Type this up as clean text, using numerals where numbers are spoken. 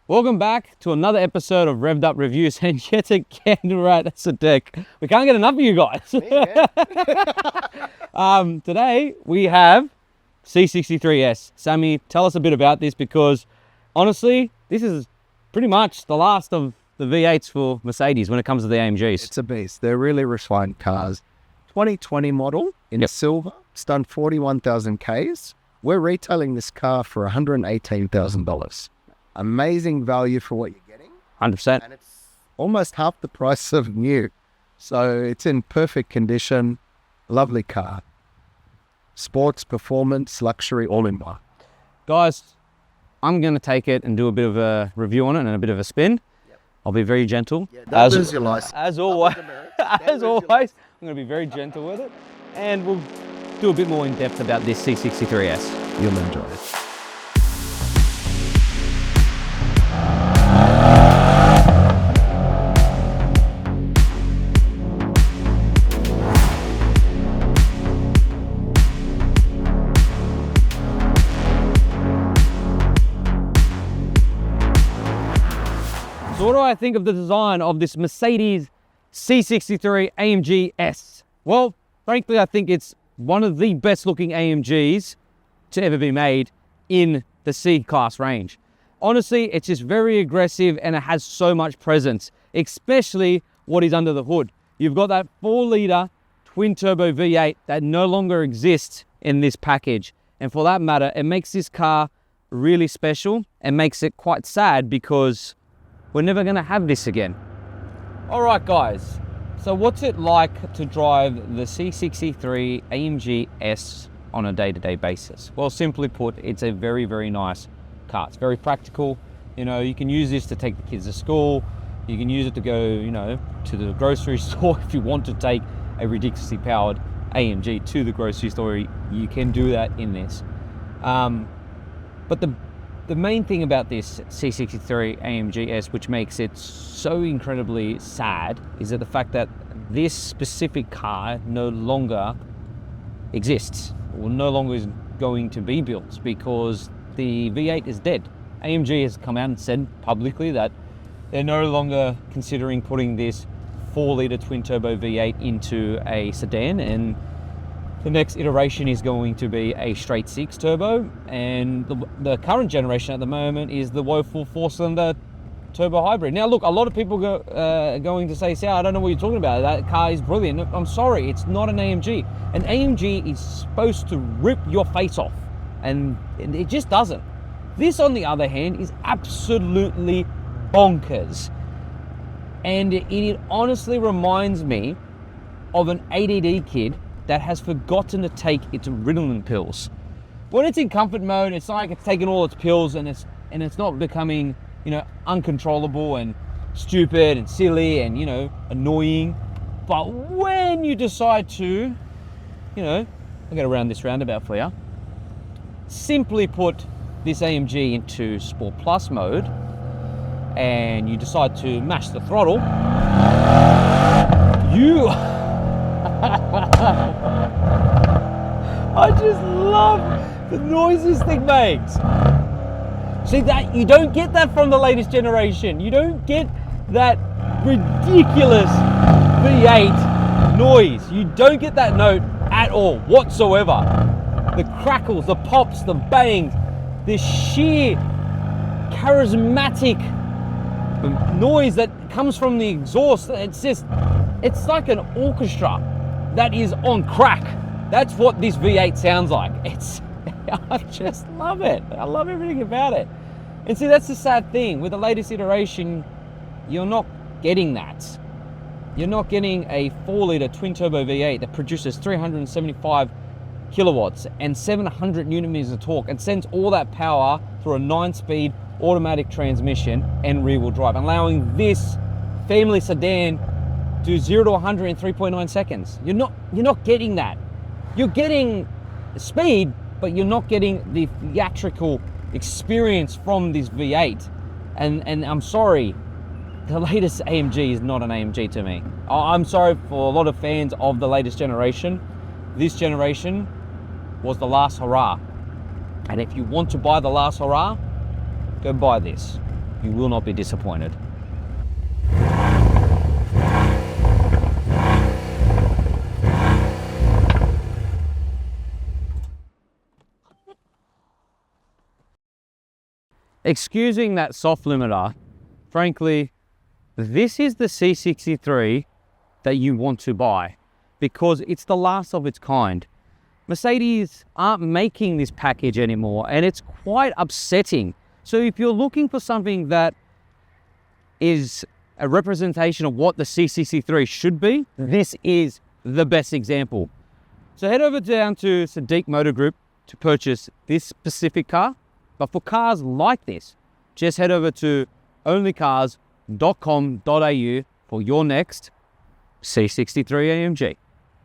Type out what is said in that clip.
Welcome back to another episode of Revved Up Reviews, and yet again, right, that's a deck. We can't get enough of you guys. Today we have C63 S. Sammy, tell us a bit about this, because honestly, this is pretty much the last of the V8s for Mercedes when it comes to the AMGs. It's a beast. They're really refined cars. 2020 model in silver. It's done 41,000 Ks. We're retailing this car for $118,000. Amazing value for what you're getting. 100%. And it's almost half the price of new. So it's in perfect condition. Lovely car. Sports, performance, luxury, all in one. Guys, I'm going to take it and do a bit of a review on it and a bit of a spin. Yep. I'll be very gentle. Yeah, don't lose your license. As always, I'm going to be very gentle with it. And we'll do a bit more in depth about this C63 S. You'll enjoy it. So what do I think of the design of this Mercedes C63 AMG S? Well, frankly, I think it's one of the best looking AMGs to ever be made in the C-Class range. Honestly, it's just very aggressive and it has so much presence, especially what is under the hood. You've got that 4-litre twin-turbo V8 that no longer exists in this package. And for that matter, it makes this car really special and makes it quite sad because we're never going to have this again. All right, guys. So what's it like to drive the C63 AMG S on a day-to-day basis? Well, simply put, it's a very, very nice car. It's very practical. You know, you can use this to take the kids to school. You can use it to go, you know, to the grocery store. If you want to take a ridiculously powered AMG to the grocery store, you can do that in this. But the main thing about this C63 AMG S, which makes it so incredibly sad, is that the fact that this specific car no longer exists, or no longer is going to be built, because the V8 is dead. AMG has come out and said publicly that they're no longer considering putting this 4-litre twin-turbo V8 into a sedan, and the next iteration is going to be a straight 6 turbo, and the current generation at the moment is the woeful 4-cylinder turbo hybrid. Now look, a lot of people are going to say, Sal, I don't know what you're talking about. That car is brilliant. I'm sorry, it's not an AMG. An AMG is supposed to rip your face off, and it just doesn't. This, on the other hand, is absolutely bonkers. And it honestly reminds me of an ADD kid that has forgotten to take its Ritalin pills. When it's in comfort mode, it's like it's taking all its pills and it's not becoming, you know, uncontrollable and stupid and silly and, you know, annoying. But when you decide to, you know, I'm gonna round this roundabout for you. Simply put this AMG into Sport Plus mode and you decide to mash the throttle, you I just love the noise this thing makes. See, that you don't get that from the latest generation. You don't get that ridiculous V8 noise. You don't get that note at all whatsoever. The crackles, the pops, the bangs, the sheer charismatic noise that comes from the exhaust. It's like an orchestra that is on crack. That's what this V8 sounds like. I just love it. I love everything about it. And see, that's the sad thing. With the latest iteration, you're not getting that. You're not getting a 4-litre twin-turbo V8 that produces 375 kilowatts and 700 newton meters of torque and sends all that power through a 9-speed automatic transmission and rear-wheel drive, allowing this family sedan to 0 to 100 in 3.9 seconds. You're not getting that. You're getting speed, but you're not getting the theatrical experience from this V8. And I'm sorry, the latest AMG is not an AMG to me. I'm sorry for a lot of fans of the latest generation. This generation was the last hurrah. And if you want to buy the last hurrah, go buy this. you will not be disappointed. Excusing that soft limiter, frankly, this is the C63 that you want to buy because it's the last of its kind. Mercedes aren't making this package anymore, and it's quite upsetting. So if you're looking for something that is a representation of what the C63 should be, this is the best example. So head over down to Sadiq Motor Group to purchase this specific car. But for cars like this, just head over to onlycars.com.au for your next C63 AMG.